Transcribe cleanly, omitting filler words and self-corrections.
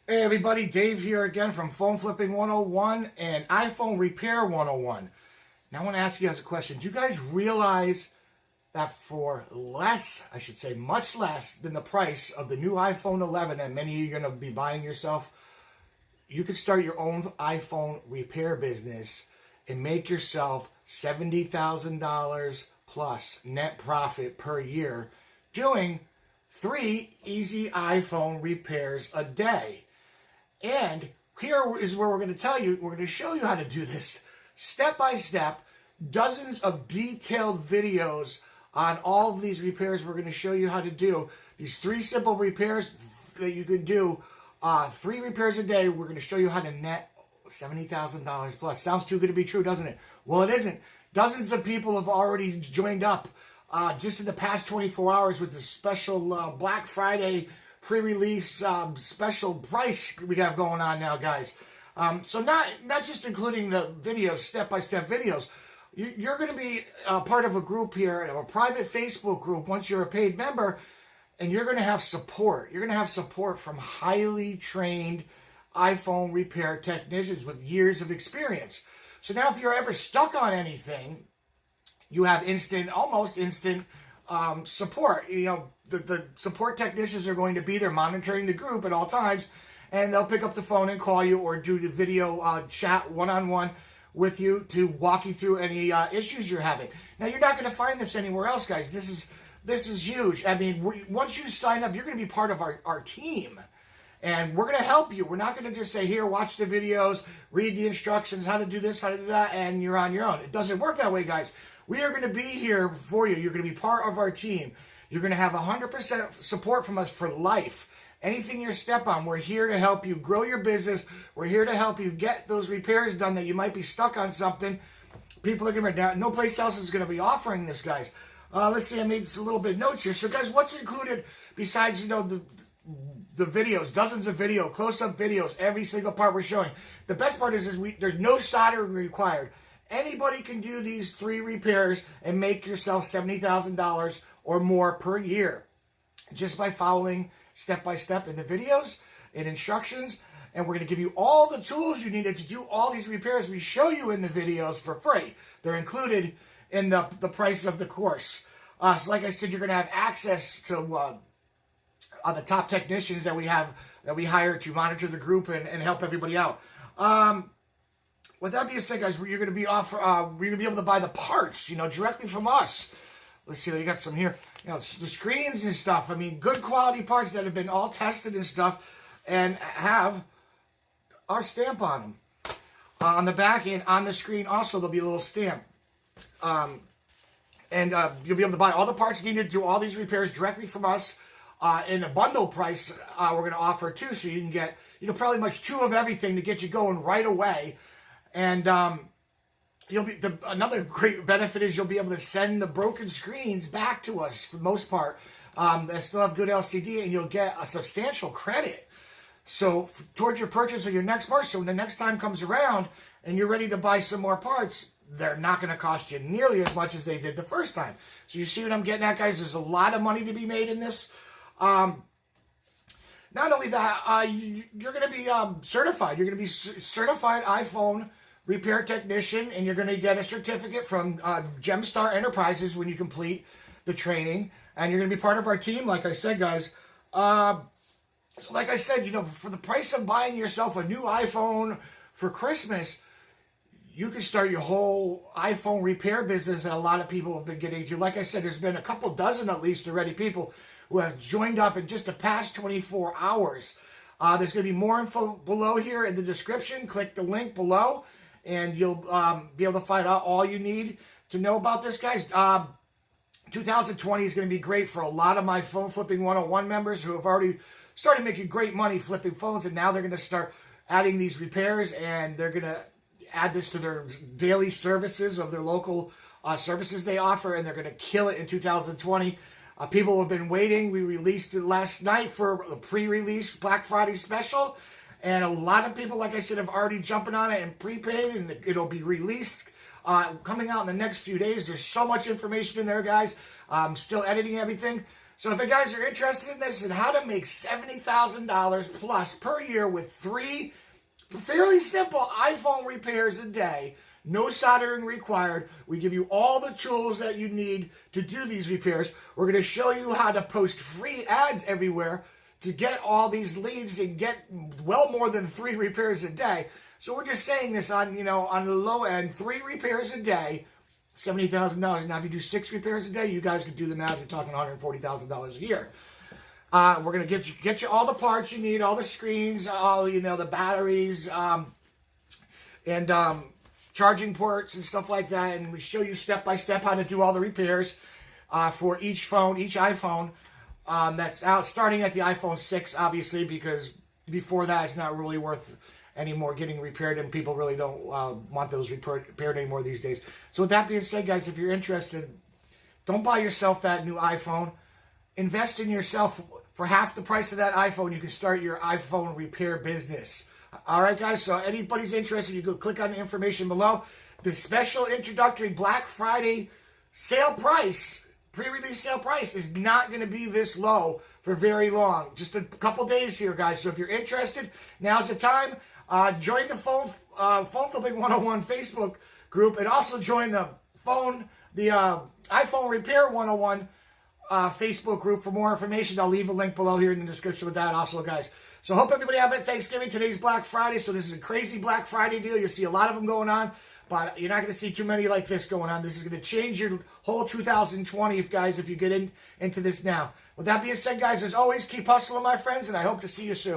Hey everybody, Dave here again from Phone Flipping 101 and iPhone Repair 101. Now I want to ask you guys a question. Do you guys realize that for less, I should say much less than the price of the new iPhone 11 and many of you are going to be buying yourself, you could start your own iPhone repair business and make yourself $70,000 plus net profit per year doing 3 easy iPhone repairs a day. And here is where we're going to show you how to do this step by step, dozens of detailed videos on all of these repairs we're going to show you how to do. These 3 simple repairs that you can do, 3 repairs a day, we're going to show you how to net $70,000 plus. Sounds too good to be true, doesn't it? Well, it isn't. Dozens of people have already joined up just in the past 24 hours with the special Black Friday pre-release special price we have going on now, guys. So not just including the videos, step-by-step videos. You're going to be part of a group here, a private Facebook group once you're a paid member, and you're going to have support. You're going to have support from highly trained iPhone repair technicians with years of experience. So now if you're ever stuck on anything, you have almost instant support. You know, the support technicians are going to be there monitoring the group at all times, and they'll pick up the phone and call you or do the video chat one-on-one with you to walk you through any issues you're having. Now, you're not going to find this anywhere else, guys. This is huge. I mean, once you sign up, you're going to be part of our team, and we're going to help you. We're not going to just say, here, watch the videos, read the instructions, how to do this, how to do that, and you're on your own. It doesn't work that way, guys. We are going to be here for you. You're going to be part of our team. You're going to have 100% support from us for life. Anything you step on, we're here to help you grow your business. We're here to help you get those repairs done that you might be stuck on something. People are going to, no place else is going to be offering this, guys. Let's see, I made a little bit of notes here. So, guys, what's included besides, you know, the videos, dozens of videos, close-up videos, every single part we're showing. The best part is there's no soldering required. Anybody can do these 3 repairs and make yourself $70,000 or more per year just by following step-by-step in the videos and instructions. And we're going to give you all the tools you needed to do all these repairs we show you in the videos for free. They're included in the price of the course. So like I said, you're going to have access to the top technicians that we hire to monitor the group and help everybody out. With that being said, guys, you're going to be able to buy the parts, you know, directly from us. Let's see, you got some here. You know, the screens and stuff. I mean, good quality parts that have been all tested and stuff and have our stamp on them. On the back and on the screen also, there'll be a little stamp. You'll be able to buy all the parts needed to do all these repairs directly from us in a bundle price we're going to offer too. So you can get, you know, probably much 2 of everything to get you going right away. And another great benefit is you'll be able to send the broken screens back to us for the most part. They still have good LCD, and you'll get a substantial credit. So towards your purchase of your next part, so when the next time comes around and you're ready to buy some more parts, they're not going to cost you nearly as much as they did the first time. So you see what I'm getting at, guys? There's a lot of money to be made in this. Not only that, you're going to be certified. You're going to be certified iPhone repair technician, and you're going to get a certificate from Gemstar Enterprises when you complete the training. And you're going to be part of our team, like I said, guys. So like I said, you know, for the price of buying yourself a new iPhone for Christmas, you can start your whole iPhone repair business that a lot of people have been getting into. Like I said, there's been a couple dozen at least already people who have joined up in just the past 24 hours. There's going to be more info below here in the description. Click the link below, and you'll be able to find out all you need to know about this, guys. 2020 is going to be great for a lot of my Phone Flipping 101 members who have already started making great money flipping phones, and now they're going to start adding these repairs, and they're going to add this to their daily services of their local services they offer, and they're going to kill it in 2020. People have been waiting. We released it last night for the pre-release Black Friday special. And a lot of people, like I said, have already jumping on it and prepaid, and it'll be released coming out in the next few days. There's so much information in there, guys. I'm still editing everything. So if you guys are interested in this and how to make $70,000 plus per year with 3 fairly simple iPhone repairs a day, no soldering required. We give you all the tools that you need to do these repairs. We're going to show you how to post free ads everywhere to get all these leads and get well more than 3 repairs a day. So we're just saying this on, on the low end, 3 repairs a day, $70,000. Now, if you do 6 repairs a day, you guys can do the math. You're talking $140,000 a year. We're going to get you all the parts you need, all the screens, all, the batteries, and charging ports and stuff like that. And we show you step by step how to do all the repairs for each phone, each iPhone that's out, starting at the iPhone 6, obviously, because before that, it's not really worth anymore getting repaired, and people really don't want those repaired anymore these days. So with that being said, guys, if you're interested, don't buy yourself that new iPhone. Invest in yourself. For half the price of that iPhone, you can start your iPhone repair business. All right, guys, so anybody's interested, you go click on the information below. The special introductory Black Friday sale price, pre-release sale price, is not going to be this low for very long. Just a couple days here, guys. So if you're interested, now's the time. Join the Phone Flipping 101 Facebook group, and also join the iPhone Repair 101 Facebook group for more information. I'll leave a link below here in the description with that also, guys. So hope everybody have a Thanksgiving. Today's Black Friday, so this is a crazy Black Friday deal. You'll see a lot of them going on, but you're not going to see too many like this going on. This is going to change your whole 2020, guys, if you get into this now. With that being said, guys, as always, keep hustling, my friends, and I hope to see you soon.